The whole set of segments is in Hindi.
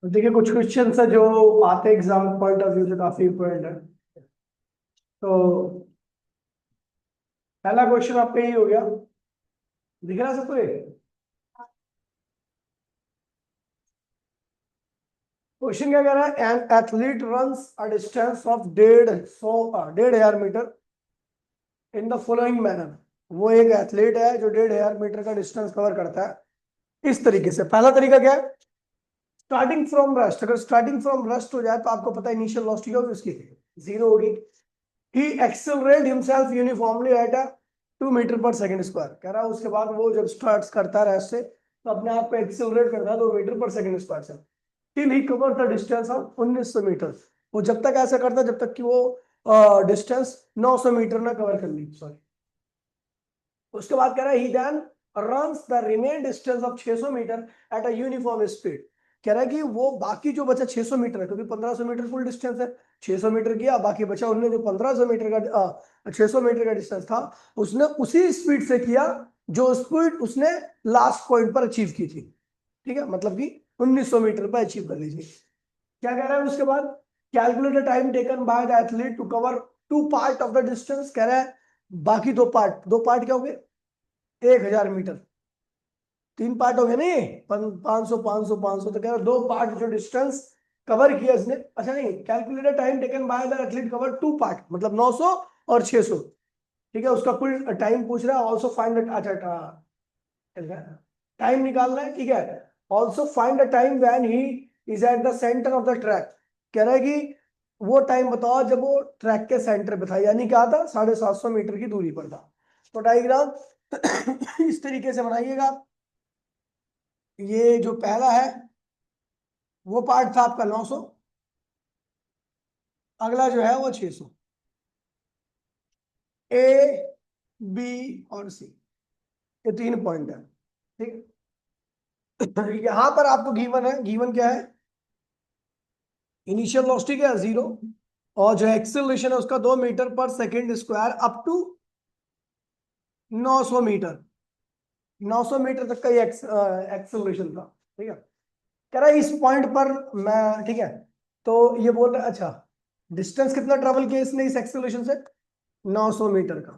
देखिए कुछ क्वेश्चन है जो आते एग्जाम पॉइंट ऑफ व्यू से काफी इम्पोर्टेंट है। तो पहला क्वेश्चन आपका यही हो गया, दिख रहा है सबको ये? क्वेश्चन क्या कह रहा है? An athlete runs a distance of 150 metre in the following manner. वो एक एथलीट है जो 150 मीटर का डिस्टेंस कवर करता है इस तरीके से। पहला तरीका क्या है? Starting from rest. अगर स्टार्टिंग फ्रॉम रेस्ट हो जाए तो आपको पता है इनिशियल वेलोसिटी होगी उसकी जीरो होगी। He accelerate himself uniformly at a 2 metre पर सेकंड स्क्वायर। कह रहा है उसके बाद वो जब स्टार्ट करता है रेस्ट से तो अपने आप को एक्सेलरेट करता है 2 मीटर पर सेकंड स्क्वायर से till he cover the distance of 1900 metre. वो जब तक ऐसा करता है जब तक कि वो डिस्टेंस 900 मीटर ना कवर कर ली, सॉरी। उसके बाद कह रहा है he then runs the remain distance of 600 meter at a uniform speed. कह रहा है कि वो बाकी जो बचा 600 मीटर है, क्योंकि 1500 मीटर फुल डिस्टेंस है, 600 मीटर किया, बाकी बचा उनने जो 1500 मीटर का 600 मीटर का डिस्टेंस था उसने उसी स्पीड से किया जो स्पीड उसने लास्ट पॉइंट पर अचीव की थी। ठीक है, मतलब कि 1900 मीटर पर अचीव कर लीजिए। क्या कह रहा है उसके बाद? Calculate the time taken by the athlete to cover two part of the distance. कह रहा है बाकी दो पार्ट क्या हो गए? 1000 मीटर। तीन पार्ट हो गए नहीं, 500 500 500, तो कह रहा दो पार्ट जो डिस्टेंस कवर किया इसने। अच्छा नहीं, calculated time taken by the athlete cover two part, मतलब 900 और 600। ठीक है, उसका कुल टाइम पूछ रहा है। ऑल्सो फाइंड, अच्छा टाइम निकालना है, ठीक है। Also find the time when he is at the centre of the track. कह रहा है कि वो टाइम बताओ जब वो ट्रैक के सेंटर पे था, यानी क्या था? 750 मीटर की दूरी पर था। तो डायग्राम इस तरीके से बनाइएगा। ये जो पहला है वो पार्ट था आपका 900, अगला जो है वो 600। ए, बी और सी, ये तीन पॉइंट है। ठीक है, यहां पर आपको गिवन है, गिवन क्या है? इनिशियल वेलोसिटी क्या है? जीरो। और जो एक्सेलरेशन है उसका 2 metre per second square up to 900 मीटर। 900 मीटर तक का ये एक्सेलरेशन था। ठीक है, कह रहा है इस पॉइंट पर मैं, ठीक है, तो ये बोल रहा है अच्छा डिस्टेंस कितना ट्रेवल किया इसने इस एक्सेलरेशन से? 900 मीटर का।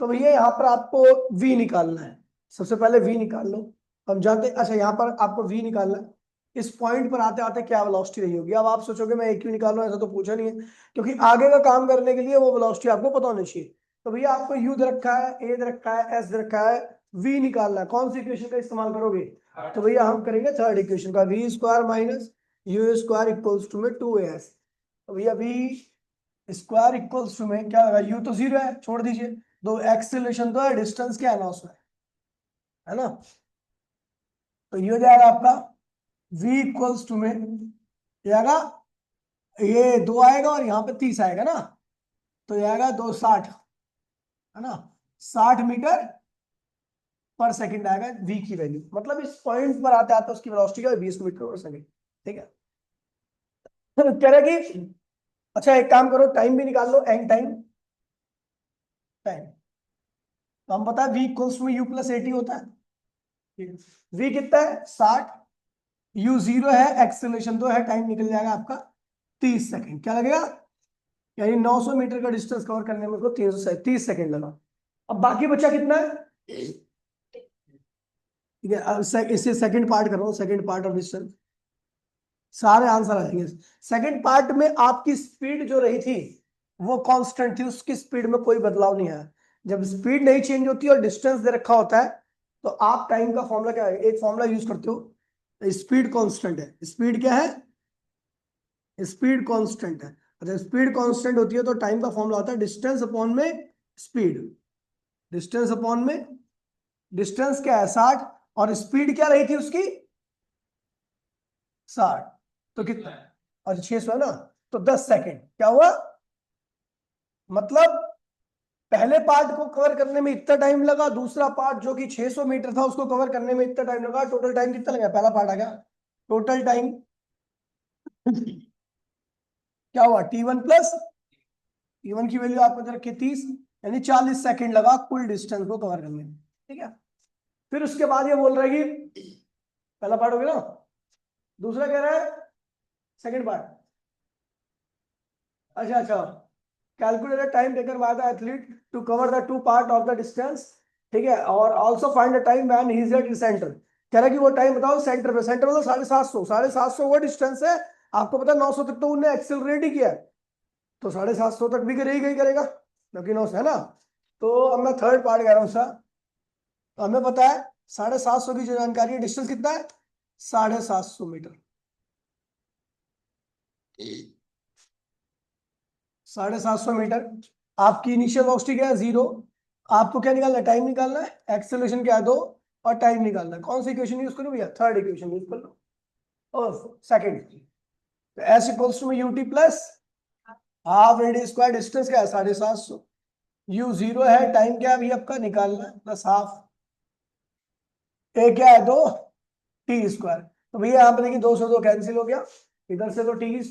तो भैया यहाँ पर आपको v निकालना है। सबसे पहले v निकाल लो। हम जानते, अच्छा यहाँ पर आपको v निकालना है। इस पॉइंट पर आते आते क्या वेलोसिटी रही होगी? अब आप सोचोगे मैं एक क्यों निकाल रहा हूँ, ऐसा तो पूछा नहीं है, क्योंकि आगे का काम करने के लिए वो वेलोसिटी आपको पता होनी चाहिए। तो भैया आपको u दे रखा है, a दे रखा है, s दे रखा है, v निकालना है। कौन सी इक्वेशन का इस्तेमाल करोगे? तो भैया हम करेंगे थर्ड इक्वेशन का, v square minus u square equals to में 2as। तो भैया v स्क्वायर इक्वल्स टू में क्या होगा? यू तो जीरो है, छोड़ दीजिए। दो एक्सेलरेशन तो है, डिस्टेंस क्या है? 900 है ना। तो ये हो जाएगा आपका v इक्वल्स टू में जाएगा, ये 2 आएगा और यहाँ पे 30 आएगा ना, तो ये आएगा 260, है ना। 60 मीटर पर सेकंड आएगा v की वैल्यू। मतलब इस पॉइंट पर आते आते उसकी वेलोसिटी क्या है? 20 मीटर पर सेकंड। ठीक है, तो कह रहा है कि अच्छा एक काम करो, टाइम भी निकाल लो, एंड टाइम। टाइम तो हम पता है v equals to u plus 80 होता है। v कितना है? 60। यू जीरो है, एक्सेलरेशन तो है, टाइम निकल जाएगा आपका 30 सेकंड। क्या लगेगा? यानी 900 मीटर का डिस्टेंस कवर करने में उसको 330 सेकंड लगा। अब बाकी बचा कितना है? ठीक है, अब इससे सेकंड पार्ट कर रहा हूँ, सेकंड पार्ट ऑफ डिस्टेंस, सारे आंसर आ जाएंगे। सेकंड पार्ट में आपकी स्पीड जो रही थी वो कांस्टेंट थी, उसकी स्पीड में कोई बदलाव नहीं आया। जब स्पीड नहीं चेंज होती और डिस्टेंस दे रखा होता है तो आप टाइम का फॉर्मूला क्या है? एक फॉर्मूला यूज करते हो, स्पीड कांस्टेंट है। स्पीड क्या है? स्पीड कांस्टेंट है। अच्छा, स्पीड कांस्टेंट होती है तो टाइम का फॉर्मूला होता है डिस्टेंस अपॉन में स्पीड। डिस्टेंस अपॉन में, डिस्टेंस क्या है? 60, और स्पीड क्या रही थी उसकी? 60। तो कितना है? और 600 है ना, तो 10 सेकंड। क्या हुआ? मतलब पहले पार्ट को कवर करने में इतना टाइम लगा, दूसरा पार्ट जो कि 600 मीटर था उसको कवर करने में इतना टाइम लगा। टोटल टाइम कितना लगा? पहला पार्ट आ गया, टोटल टाइम क्या हुआ? T1 प्लस T1 की वैल्यू आपको दे रखी है 30, यानी 40 सेकंड लगा कुल डिस्टेंस को कवर करने में। ठीक है, फिर उसके बाद ये बोल रहा है कि पहला पार्ट हो गया ना, दूसरा कह रहा है सेकंड पार्ट। अच्छा, calculate the time taken by the athlete to cover the two part of the distance. ठीक है, और also find the time when he is at centre. कह रहा है कि वो टाइम बताओ सेंटर पे। सेंटर मतलब 750 वो डिस्टेंस है, आपको पता है 900 तक तो उन्हें एक्सेलरेट ही किया है, तो 750 तक भी करेगा ही करेगा, क्योंकि 900 है ना। तो अब मैं थर्ड पार्ट कह रहा हूँ सर, तो हमें पता है 750 की जो जानकारी है, डिस्टेंस कितना है 750 मीटर। 750 मीटर, आपकी इनिशियल वेलोसिटी क्या है 0। आपको क्या निकालना है, टाइम निकालना है, एक्सेलरेशन क्या है 2, और टाइम निकालना है। कौन सी इक्वेशन यूज करूं भैया, थर्ड इक्वेशन यूज कर लो। और सेकंड, तो S equals to U T plus half radius square, distance क्या है 750, यू 0 है, टाइम क्या है अभी आपका निकालना है, प्लस हाफ, ए क्या है 2, टी स्क्वायर। तो भैया यहाँ पे देखिए 2 से 2 कैंसिल हो गया, इधर से तो टी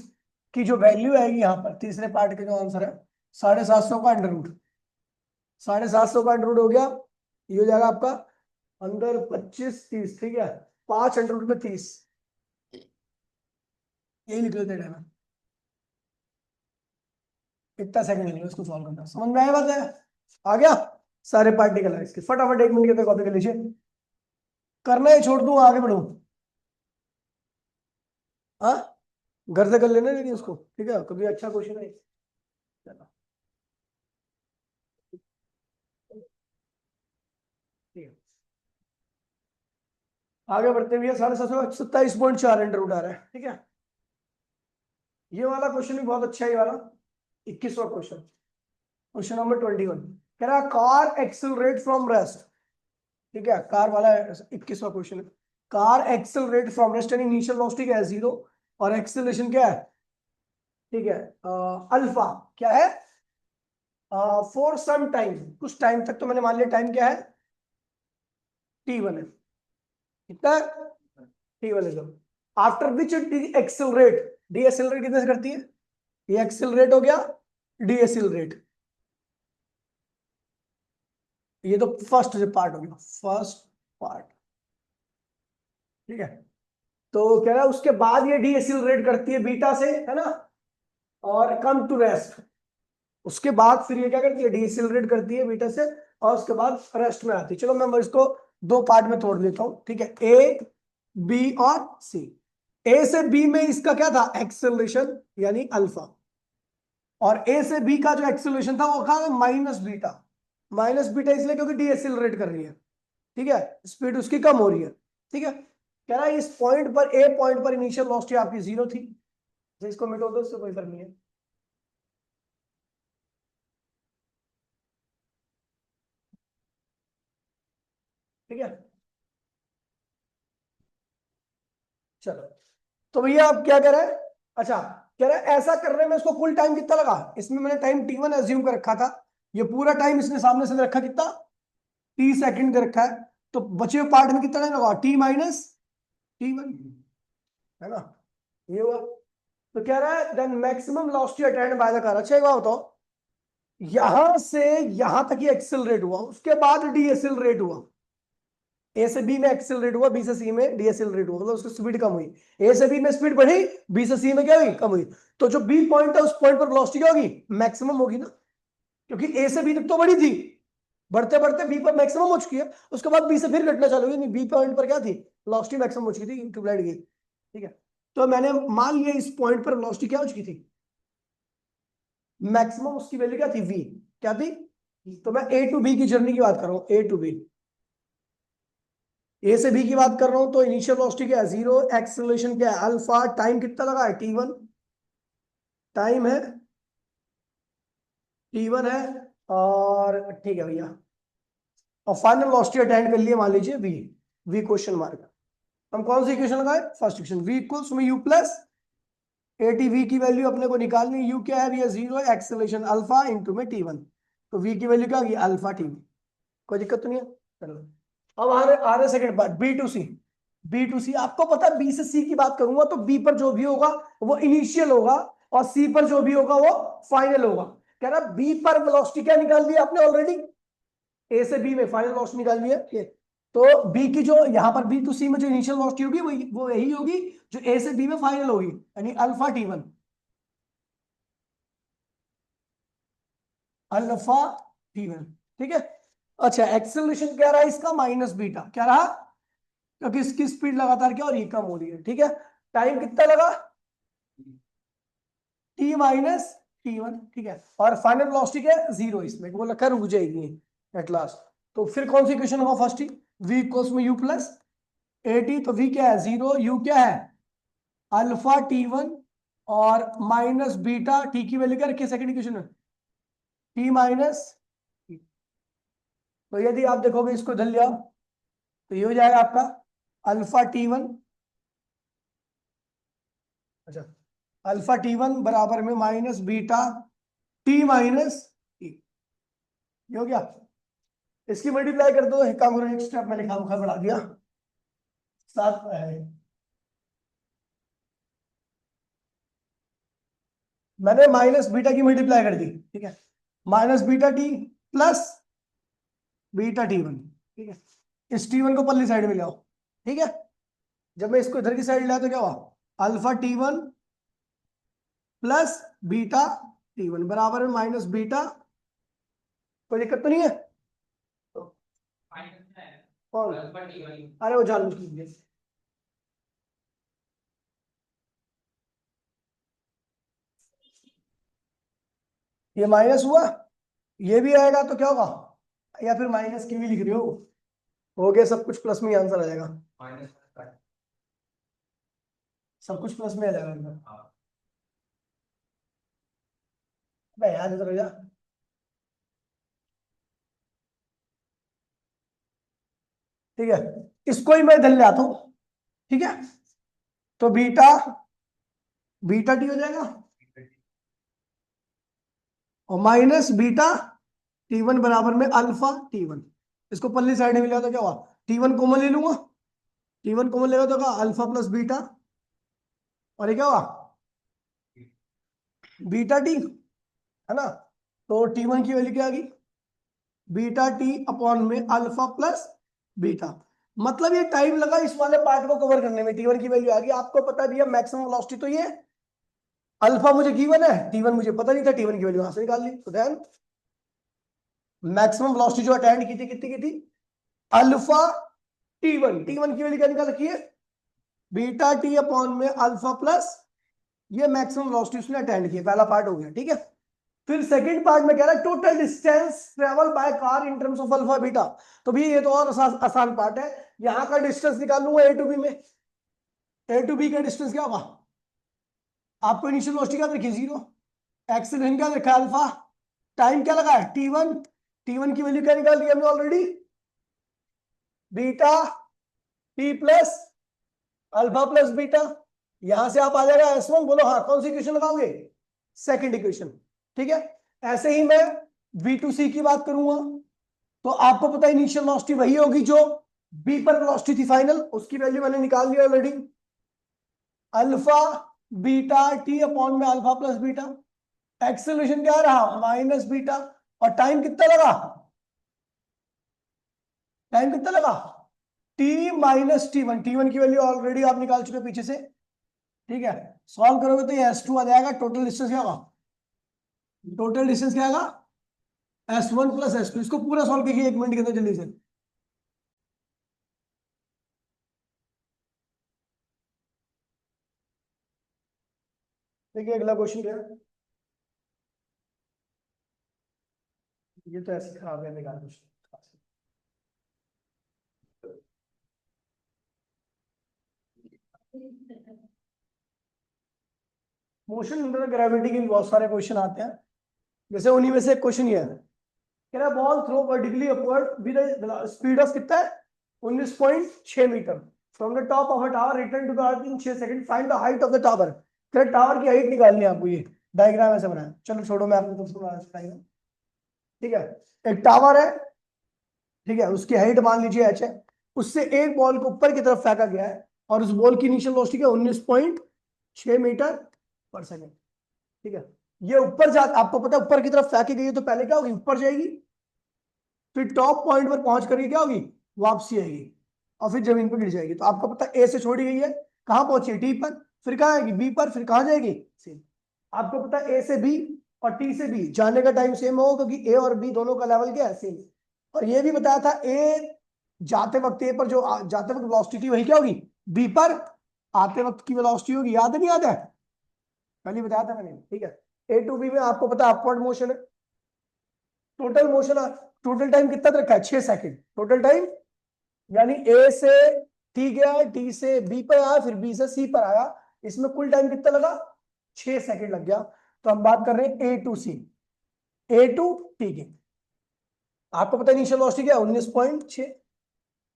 की जो वैल्यू आएगी यहाँ पर तीसरे पार्ट के जो आंसर है 750 का अंडर रूट, 750 का अंडर रूट हो गया, ये हो जाएगा आपका अंदर 25 30। ठीक है, 5 अंडर रूट में 30, यही निकले थे टाइम। कितना सेकंड लगेगा इसको सॉल्व करना, समझ में आया बात है, आ गया। सारे पार्टिकल है इसके, फटाफट 1 मिनट के कॉपी कर लीजिए, करना है छोड़ दूं आगे बढ़ू। हाँ, घर से कर लेना लेकिन उसको, ठीक है, कभी अच्छा क्वेश्चन है। चलो ठीक है, आगे बढ़ते हुए 727.4 अंडर रूट आ रहा है। ठीक है, ये वाला क्वेश्चन भी बहुत अच्छा है, ये वाला 21वां क्वेश्चन, क्वेश्चन नंबर 21। कह रहा कार एक्सेलरेट फ्रॉम रेस्ट। ठीक है, कार वाला 21वां क्वेश्चन है। कार एक्सेलरेट फ्रॉम रेस्ट, यानी इनिशियल वेलोसिटी क्या है 0, और एक्सेलरेशन क्या है, ठीक है, अल्फा क्या है, फॉर सम टाइम, कुछ टाइम तक, तो मैंने मान लिया टाइम क्या है t1 है, कितना t1 है। After which accelerate, D accelerate कितने से करती है, ये एक्सेलरेट हो गया, डी एक्सेलरेट, ये तो फर्स्ट पार्ट हो गया, फर्स्ट पार्ट। ठीक है, तो कह रहा है उसके बाद ये डी एक्सेलरेट करती है बीटा से, है ना, और कम टू रेस्ट। उसके बाद फिर ये क्या करती है, डी एक्सेलरेट करती है बीटा से, और उसके बाद रेस्ट में आती है। चलो मैं इसको 2 पार्ट में तोड़ देता हूं। ठीक है, ए बी और सी। ए से बी में इसका क्या था, एक्सेलरेशन यानी अल्फा, और ए से बी का जो एक्सेलरेशन था वो था माइनस बीटा। माइनस बीटा इसलिए क्योंकि डी एक्सेलरेट कर रही है, ठीक है, स्पीड उसकी कम हो रही है। ठीक है, कह रहा है इस पॉइंट पर, ए पॉइंट पर इनिशियल वेलोसिटी आपकी 0 थी, तो इसको मिटो दो, इससे कोई फर्क नहीं है। ठीक है, चलो, तो भैया आप क्या कह रहे हैं, अच्छा, कह रहा है ऐसा करने में इसको कुल टाइम कितना लगा, इसमें मैंने टाइम t1 एज्यूम कर रखा था, ये पूरा टाइम इसने सामने से दे रखा कितना, 30 सेकंड दे रखा है, तो बचे हुए पार्ट में कितना टाइम लगा, t माइनस t1, है ना, ये हुआ। तो कह रहा है then maximum velocity attained by the car. अच्छा एक बात बताओ, यहां से यहां तक ये एक्सेलरेट हुआ, उसके बाद डी एक्सेलरेट हुआ, ए से बी में एक्सेलरेट हुआ, बी से सी में डी एक्सेलरेट हुआ, मतलब उसकी स्पीड कम हुई, ए से बी में स्पीड बढ़ी, बी से सी में क्या हुई, कम हुई। तो जो बी पॉइंट है उस पॉइंट पर वेलोसिटी क्या होगी, मैक्सिमम होगी ना, क्योंकि ए से बी तक तो बढ़ी थी, बढ़ते बढ़ते बी पर मैक्सिमम हो चुकी है, उसके बाद बी से फिर घटना चालू हुई, नहीं बी पॉइंट पर क्या थी, वेलोसिटी मैक्सिमम हो चुकी थी, ट्यूबलाइट की। ठीक है, तो मैंने मान लिया इस पॉइंट पर वेलोसिटी क्या हो चुकी थी, मैक्सिमम, उसकी वैल्यू क्या थी, वी क्या थी। तो मैं ए टू बी की जर्नी की बात कर रहा हूं, ए टू बी, ए से बी की बात कर रहा हूं, तो इनिशियल वेलोसिटी क्या है 0, एक्सेलरेशन क्या है अल्फा, टाइम कितना लगा है t1, टाइम है t1 है, और ठीक है भैया, और फाइनल वेलोसिटी अटेंड कर लिए मान लीजिए v, v क्वेश्चन मार्क। हम कौन सी इक्वेशन लगाए, फर्स्ट इक्वेशन, v इक्वल्स में u प्लस एटीवी की वैल्यू अपने को निकालनी, u क्या है भैया 0, एक्सेलरेशन अल्फा इंटू में t1, तो v की वैल्यू क्या होगी अल्फा t, कोई दिक्कत तो नहीं है। चलो, अब आ रहे second part, B to C. B to C, आपको पता है बी से सी की बात करूंगा तो बी पर जो भी होगा वो इनिशियल होगा, और सी पर जो भी होगा वो फाइनल होगा। कह रहा बी पर वेलोसिटी क्या निकाल दी आपने ऑलरेडी, ए से बी में फाइनल वेलोसिटी निकाल दी है ये। तो बी की जो यहाँ पर बी टू सी में जो इनिशियल वेलोसिटी होगी वो यही होगी जो ए से बी में फाइनल होगी, यानी अल्फा T1, अल्फा T1। ठीक है। अच्छा, एक्सेलरेशन क्या रहा है इसका, माइनस बीटा क्या रहा, क्योंकि इसकी स्पीड लगातार क्या हो रही है, कम हो रही है। ठीक है। टाइम कितना लगा, टी माइनस T1। ठीक है। और फाइनल वेलोसिटी क्या है, जीरो, इसमें वो लगकर रुक जाएगी एट लास्ट। तो फिर कौन सी इक्वेशन होगा फर्स्ट ही, v इक्वल्स में u प्लस ए टी, तो v क्या है जीरो, u क्या है अल्फा T1 और माइनस बीटा, टी की वैल्यू क्या रखी है सेकंड इक्वेशन में, टी माइनस। तो यदि आप देखोगे इसको इधर लिया तो ये हो जाएगा आपका अल्फा T1, अच्छा अल्फा T1 बराबर में minus beta T minus T, ये हो गया। इसकी मल्टीप्लाई कर दो, एक काम करो, एक स्टेप मैंने खामखा बढ़ा दिया, साथ है मैंने माइनस बीटा की मल्टीप्लाई कर दी। ठीक है। Minus beta T plus beta T1। ठीक है। इस T1 को पल्ली साइड में ले आओ। ठीक है। जब मैं इसको इधर की साइड लाया तो क्या हुआ, alpha T1 plus beta T1 बराबर में माइनस बीटा, कोई दिक्कत तो नहीं है, कौन, अरे वो जान लीजिए, ये माइनस हुआ, ये भी आएगा तो क्या होगा, या फिर माइनस की भी लिख रही हो गया, सब कुछ प्लस में ही आंसर आ जाएगा, सब कुछ प्लस में आ जाएगा अंदर। मैं याद इधर हो जा, ठीक है, इसको ही मैं इधर ले आता हूं। ठीक है। तो बीटा बीटा टी हो जाएगा और माइनस बीटा T1 बराबर में अल्फा T1, इसको पल्ली साइड में लिया तो क्या हुआ, T1 कॉमन ले लूंगा, T1 कॉमन लेगा तो क्या, अल्फा प्लस बीटा, और ये क्या हुआ बीटा टी, है ना। तो T1 की वैल्यू क्या आ गई, बीटा टी अपॉन में अल्फा प्लस बीटा। मतलब ये टाइम लगा इस वाले पार्ट को कवर करने में, T1 की वैल्यू आ गई, आपको पता भी है मैक्सिमम वेलोसिटी तो ये अल्फा मुझे गिवन है, T1 मुझे पता नहीं था, T1 की वैल्यू यहां से निकाल ली। तो देन मैक्सिमम वेलोसिटी जो अटेंड की थी कितनी की थी, अल्फा T1 की वैल्यू क्या निकाल रखी है, बीटा टी अपॉन में अल्फा प्लस, ये मैक्सिमम वेलोसिटी उसने अटेंड की, पहला पार्ट हो गया। ठीक है। फिर सेकंड पार्ट में कह रहा है total distance travel by car in terms of alpha beta. तो भी ये तो और आसान पार्ट है, यहां का डिस्टेंस निकाल लूंगा ए टू बी में, ए टू बी का डिस्टेंस क्या होगा, आपको इनिशियल वेलोसिटी क्या रखी, जीरो, एक्सीलरेशन क्या रखा है अल्फा, टाइम क्या लगा है T1 की वैल्यू क्या निकाल दी हमने already, beta T plus alpha plus beta, यहां से आप आ जाएगा S1, बोलो हाँ, कौन सी इक्वेशन लगाओगे, सेकंड इक्वेशन। ठीक है। ऐसे ही मैं V2C की बात करूंगा तो आपको पता है इनिशियल वेलोसिटी वही होगी जो बी पर वेलोसिटी थी फाइनल, उसकी वैल्यू मैंने निकाल ली already, alpha beta T upon में अल्फा प्लस बीटा, एक्सेलरेशन क्या रहा माइनस बीटा, और टाइम कितना लगा, टाइम कितना लगा टी माइनस T1 की वैल्यू ऑलरेडी आप निकाल चुके पीछे से। ठीक है। सॉल्व करोगे तो ये S2 आ जाएगा, टोटल डिस्टेंस क्या होगा, टोटल डिस्टेंस क्या आएगा S1 प्लस S2, इसको पूरा सॉल्व कीजिए 1 मिनट के अंदर जल्दी से। देखिए अगला क्वेश्चन क्या है, ये तो ऐसे खराब है, बेकार क्वेश्चन। मोशन अंडर ग्रेविटी के भी बहुत सारे क्वेश्चन आते हैं, जैसे उन्हीं में से एक क्वेश्चन ये है, कह रहा ball throw vertically upward with speed of कितना है 19.6 metre from the top of a tower, return to the earth in 6 second, find the height of the tower. फिर टावर की हाइट निकालनी है आपको, ये डायग्राम ऐसे बनाया, चलो छोड़ो मैं आपको तो डायग्राम। ठीक है। एक टावर है, ठीक है, उसकी हाइट मान लीजिए h है, उससे एक बॉल को ऊपर की तरफ फेंका गया है और उस बॉल की इनिशियल वेलोसिटी क्या 19.6 मीटर पर सेकंड। ठीक है। ये ऊपर जा, आपको पता है ऊपर की तरफ फेंकी गई है तो पहले क्या होगी, ऊपर जाएगी, फिर टॉप पॉइंट पर पहुंच करके क्या होगी, वापसी आएगी और फिर जमीन पर गिर जाएगी। तो आपको पता है ए से छोड़ी गई है, कहां पहुंची, टी पर, फिर कहां आएगी, बी पर, फिर कहां जाएगी, सी। आपको पता है ए से बी और टी से बी जाने का टाइम सेम होगा, क्योंकि ए और बी दोनों का लेवल क्या है, सेम। और ये भी बताया था ए जाते वक्त ए पर जो जाते वक्त वेलोसिटी वही क्या होगी, बी पर आते वक्त की वेलोसिटी होगी, याद नहीं, याद है, कल ही बताया था मैंने, ठीक है। ए टू बी में आपको पता है अपवर्ड मोशन है, टोटल मोशन, टोटल टाइम कितना रखा है, 6 सेकंड टोटल टाइम। यानी ए से टी गया, टी से बी पर आया, फिर बी से सी पर आया, इसमें कुल टाइम कितना लगा, 6 सेकंड लग गया। तो हम बात कर रहे हैं A to C, A to T की। आपको पता है इनिशियल वेलोसिटी क्या, 19.6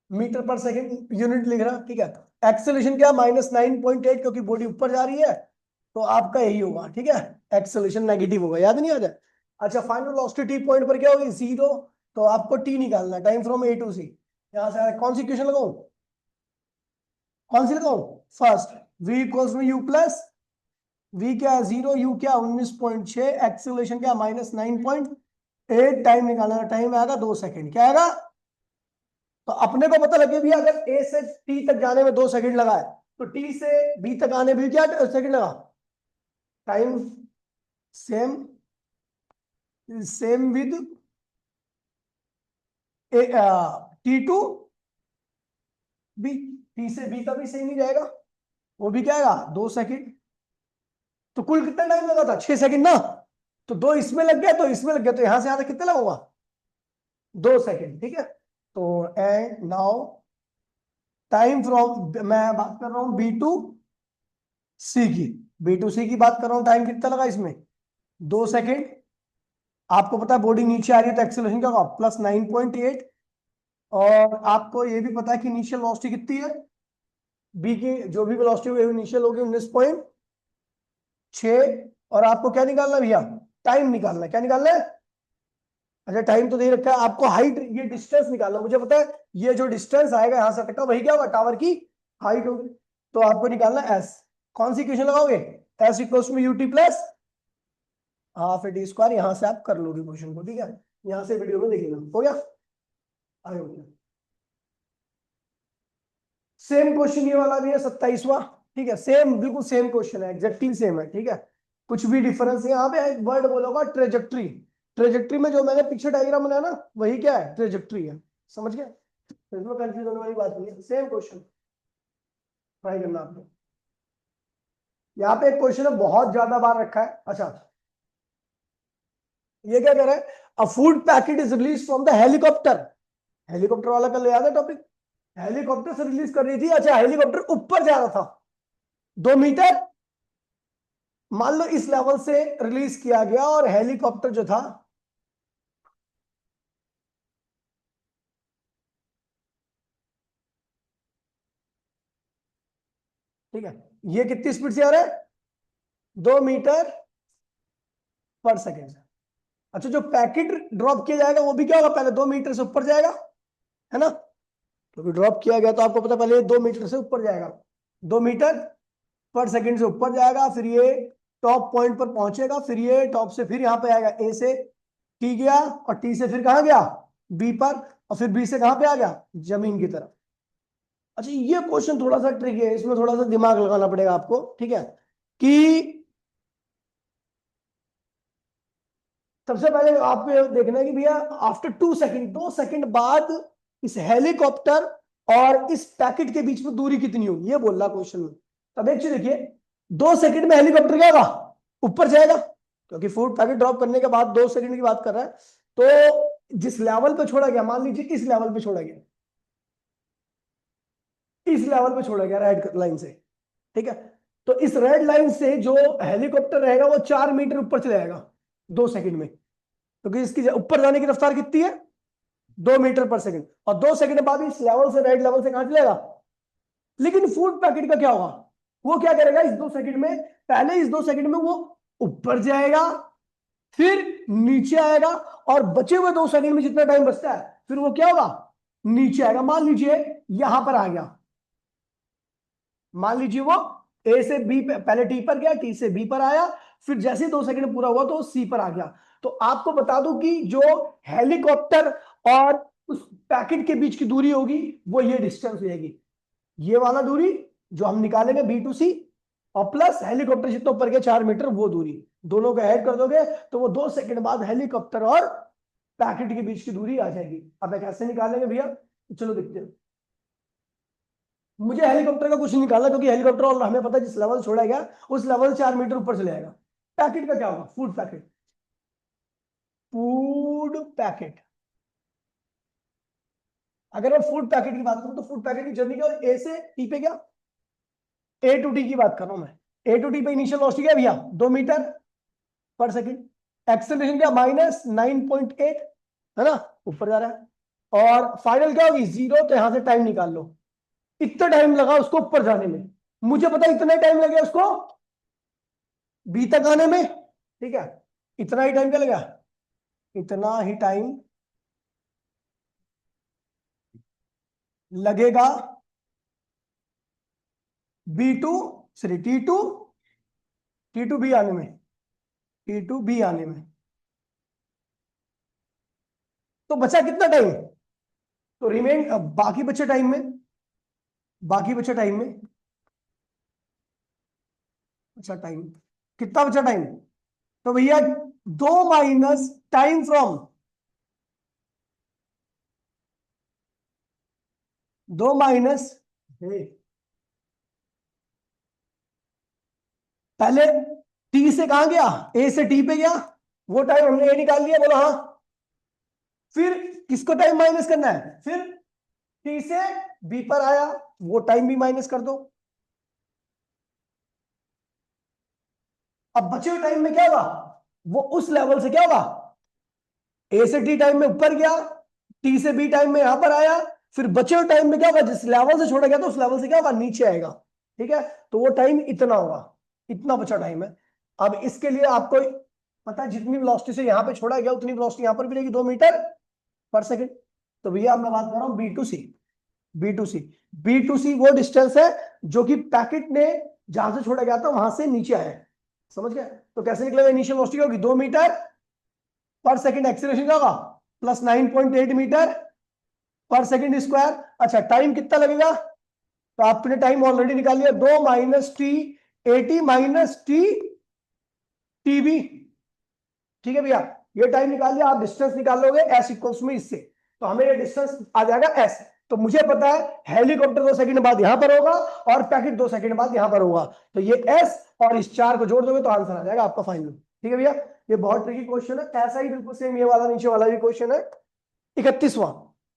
मीटर पर सेकंड, यूनिट लिख रहा, ठीक है। एक्सेलरेशन क्या, -9.8, क्योंकि बॉडी ऊपर जा रही है तो आपका यही होगा, ठीक है, एक्सेलरेशन नेगेटिव होगा, याद नहीं आ जाए। अच्छा, फाइनल वेलोसिटी टी पॉइंट पर क्या होगी, 0। तो आपको टी निकालना है, टाइम फ्रॉम ए टू सी। यहां से कौन सी इक्वेशन लगाऊं, कौन सी लगाऊं, फर्स्ट, v इक्वल्स में u प्लस, v क्या है 0, u क्या 19.6, एक्सेलरेशन क्या -9.8, टाइम निकालना है, टाइम आएगा 2 सेकंड, क्या आएगा। तो अपने को पता लगे भी अगर ए से टी तक जाने में 2 सेकंड लगा है, तो टी से बी तक आने में क्या सेकंड लगा, time same, same with T to B, T से बी का भी सेम ही जाएगा, वो भी क्या आएगा 2 सेकंड। तो कुल कितना टाइम लगा था, 6 सेकंड ना, तो 2 इसमें लग गया, तो इसमें लग गया, तो यहां से यहां तक कितना लगूंगा, 2 सेकंड, ठीक है। तो एंड नाउ टाइम फ्रॉम, मैं बात कर रहा हूं बी टू सी की, बी टू सी की बात कर रहा हूं, टाइम कितना लगा इसमें, 2 सेकंड। आपको पता है बॉडी नीचे आ रही है तो एक्सेलरेशन क्या होगा, +9.8। और आपको ये भी पता है कि इनिशियल वेलोसिटी कितनी है, बी की जो भी वेलोसिटी हुई इनिशियल होगी 19.6। और आपको क्या निकालना है भैया, टाइम निकालना है, क्या निकालना है, अच्छा टाइम तो दे रखा है आपको, हाइट, ये डिस्टेंस निकालना, मुझे पता है ये जो डिस्टेंस आएगा यहां से तक का वही क्या होगा, टावर की हाइट होगी। तो आपको निकालना है एस, कौन सी इक्वेशन लगाओगे, S equals to U T plus half A D square, यहां से आप कर लोगे क्वेश्चन को, ठीक है, यहां से वीडियो में देखिएगा, हो गया, आगे हो गया। सेम क्वेश्चन ये वाला भी है 27वां, ठीक है, सेम बिल्कुल सेम क्वेश्चन है, एग्जैक्टली सेम है, ठीक है, कुछ भी डिफरेंस, यहाँ पे एक वर्ड बोलोगा ट्रेजेक्ट्री, ट्रेजेक्ट्री में जो मैंने पिक्चर डायग्राम बनाया ना वही क्या है, ट्रेजेक्ट्री है, समझ गए, तो इसमें कंफ्यूज होने वाली बात नहीं है, सेम क्वेश्चन ट्राई करना आपने। यहाँ पे एक क्वेश्चन है बहुत ज्यादा बार रखा है, अच्छा ये क्या कह रहा है, अ food packet is release from the helicopter, helicopter वाला कल याद है टॉपिक, हेलीकॉप्टर से रिलीज कर रही थी, अच्छा हेलीकॉप्टर ऊपर जा रहा था 2 मीटर, मान लो इस लेवल से रिलीज किया गया और हेलीकॉप्टर जो था, ठीक है, ये कितनी स्पीड से आ रहा है, 2 मीटर पर सेकेंड। अच्छा जो पैकेट ड्रॉप किया जाएगा वो भी क्या होगा, पहले 2 मीटर से ऊपर जाएगा, है ना, क्योंकि ड्रॉप किया गया तो आपको पता पहले 2 मीटर से ऊपर जाएगा, 2 मीटर पर सेकेंड से ऊपर जाएगा, फिर ये टॉप पॉइंट पर पहुंचेगा, फिर ये टॉप से फिर यहां पे आएगा, ए से टी गया और टी से फिर कहां गया, बी पर, और फिर बी से कहां पे आ गया, जमीन की तरफ। अच्छा ये क्वेश्चन थोड़ा सा ट्रिकी है, इसमें थोड़ा सा दिमाग लगाना पड़ेगा आपको, ठीक है, कि सबसे पहले आपको ये देखना है कि भैया आफ्टर 2 सेकंड, 2 सेकंड बाद इस हेलीकॉप्टर और इस पैकेट के बीच में दूरी कितनी होगी, ये बोल रहा क्वेश्चन में। तब एक चीज देखिए, 2 सेकंड में हेलीकॉप्टर क्या होगा, ऊपर जाएगा, क्योंकि फूड पैकेट ड्रॉप करने के बाद 2 सेकंड की बात कर रहा है, तो जिस लेवल पे छोड़ा गया, मान लीजिए इस लेवल पे छोड़ा गया, इस लेवल पे छोड़ा गया रेड लाइन से, ठीक है, तो इस रेड लाइन से जो हेलीकॉप्टर रहेगा वो 4 मीटर ऊपर चले जाएगा 2 सेकंड में, क्योंकि इसकी ऊपर जाने की रफ्तार कितनी है, 2 मीटर पर सेकंड, और 2 सेकंड बाद इस लेवल से रेड लेवल से कहां चलेगा। लेकिन फूड पैकेट का क्या होगा, वो क्या करेगा इस 2 सेकंड में, पहले इस 2 सेकंड में वो ऊपर जाएगा, फिर नीचे आएगा, और बचे हुए 2 सेकंड में जितना टाइम बचता है फिर वो क्या होगा, नीचे आएगा। मान लीजिए यहां पर आ गया, मान लीजिए वो ए से बी पे, पहले टी पर गया, टी से बी पर आया, फिर जैसे 2 सेकंड पूरा हुआ तो सी पर आ गया। तो आपको बता दूं कि जो हेलीकॉप्टर और उस पैकेट के बीच की दूरी होगी वो ये डिस्टेंस रहेगी, ये वाला दूरी जो हम निकालेंगे B2C, और प्लस हेलीकॉप्टर जितना ऊपर गया 4 मीटर वो दूरी, दोनों को ऐड कर दोगे तो वो 2 सेकंड बाद हेलीकॉप्टर और पैकेट के बीच की दूरी आ जाएगी। अब एक कैसे निकालेंगे भैया, चलो देखते हैं। मुझे हेलीकॉप्टर का कुछ नहीं निकालना क्योंकि हेलीकॉप्टर और हमें पता है जिस लेवल छोड़ा गया उस लेवल 4 मीटर ऊपर चले जाएगा। पैकेट का क्या होगा, फूड पैकेट, फूड पैकेट। अगर मैं फूड पैकेट की बात करूं तो फूड पैकेट की जर्नी क्या, ए से टी पे, क्या ए टू टी की बात कर रहा हूं मैं। ए टू टी पे इनिशियल वेलोसिटी क्या भैया, 2 मीटर पर सेकेंड। एक्सेलरेशन क्या, -9.8 है ना, ऊपर जा रहा है। और फाइनल क्या होगी, 0। तो यहां से टाइम निकाल लो, इतना टाइम लगा उसको ऊपर जाने में, मुझे पता इतना टाइम लगे उसको बी तक आने में, ठीक है। इतना ही टाइम क्या लगा, इतना ही टाइम लगेगा B2, सॉरी T2 B आने में, T2 B आने में। तो बचा कितना टाइम, तो रिमेन बाकी बचे टाइम में, बाकी बचे टाइम में बचा टाइम, कितना बचा टाइम, तो भैया 2 माइनस टाइम फ्रॉम, 2 माइनस, पहले टी से कहां गया, ए से टी पे गया, वो टाइम हमने ए निकाल लिया, बोला हाँ। फिर किसको टाइम माइनस करना है, फिर टी से बी पर आया, वो टाइम भी माइनस कर दो। अब बचे हुए टाइम में क्या होगा, वो उस लेवल से क्या होगा, ए से टी टाइम में ऊपर गया, टी से बी टाइम में यहां पर आया, फिर बचे हुए टाइम में क्या होगा, जिस लेवल से छोड़ा गया था उस लेवल से क्या होगा, नीचे आएगा, ठीक है। तो वो टाइम इतना होगा, इतना बचा टाइम है। अब इसके लिए आपको पता है जितनी वेलोसिटी से यहां पे छोड़ा गया उतनी वेलोसिटी यहां पर भी रहेगी, 2 मीटर पर सेकेंड। तो भैया अब मैं बात कर रहा हूं B2C, B2C, B2C वो डिस्टेंस है जो कि पैकेट ने जहां से छोड़ा गया था वहां से नीचे आया है, समझ गए। तो कैसे निकलेगा, इनिशियल वेलोसिटी होगी 2 मीटर पर सेकेंड, एक्सीलरेशन क्या होगा +9.8 मीटर पर सेकेंड स्क्वायर। अच्छा टाइम कितना लगेगा, तो आपने टाइम ऑलरेडी निकाल लिया, 2 - T80 - TTB, ठीक है भैया। ये टाइम निकाल लिया, आप डिस्टेंस निकाल लोगे S इक्वल्स में इससे, तो हमें ये डिस्टेंस आ जाएगा S। तो मुझे पता है हेलीकॉप्टर 2 सेकंड बाद यहां पर होगा और पैकेट 2 सेकंड बाद यहां पर होगा, तो ये S और इस 4 को जोड़ दोगे तो आंसर आ जाएगा आपका फाइनल, ठीक है भैया। ये बहुत ट्रिकी क्वेश्चन है, ऐसा ही बिल्कुल सेम ये वाला नीचे वाला भी क्वेश्चन है। 31वां,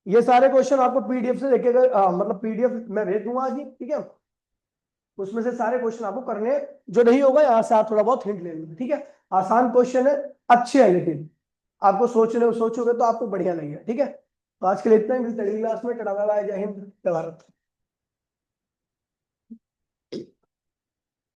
ये सारे क्वेश्चन आपको पीडीएफ से देखे गए, मतलब पीडीएफ मैं भेज दूंगा आज ही, ठीक है। उसमें से सारे क्वेश्चन आपको करने हैं, जो नहीं होगा यहाँ से आप थोड़ा बहुत हिंट ले लेंगे, ठीक है। आसान क्वेश्चन है, अच्छे है, लेकिन आपको सोचोगे तो आपको बढ़िया लगेगा, ठीक है। तो आज के लिए इतना ही, मिलते हैं अगली क्लास में। टाटा बाय बाय, जय हिंद, जय भारत।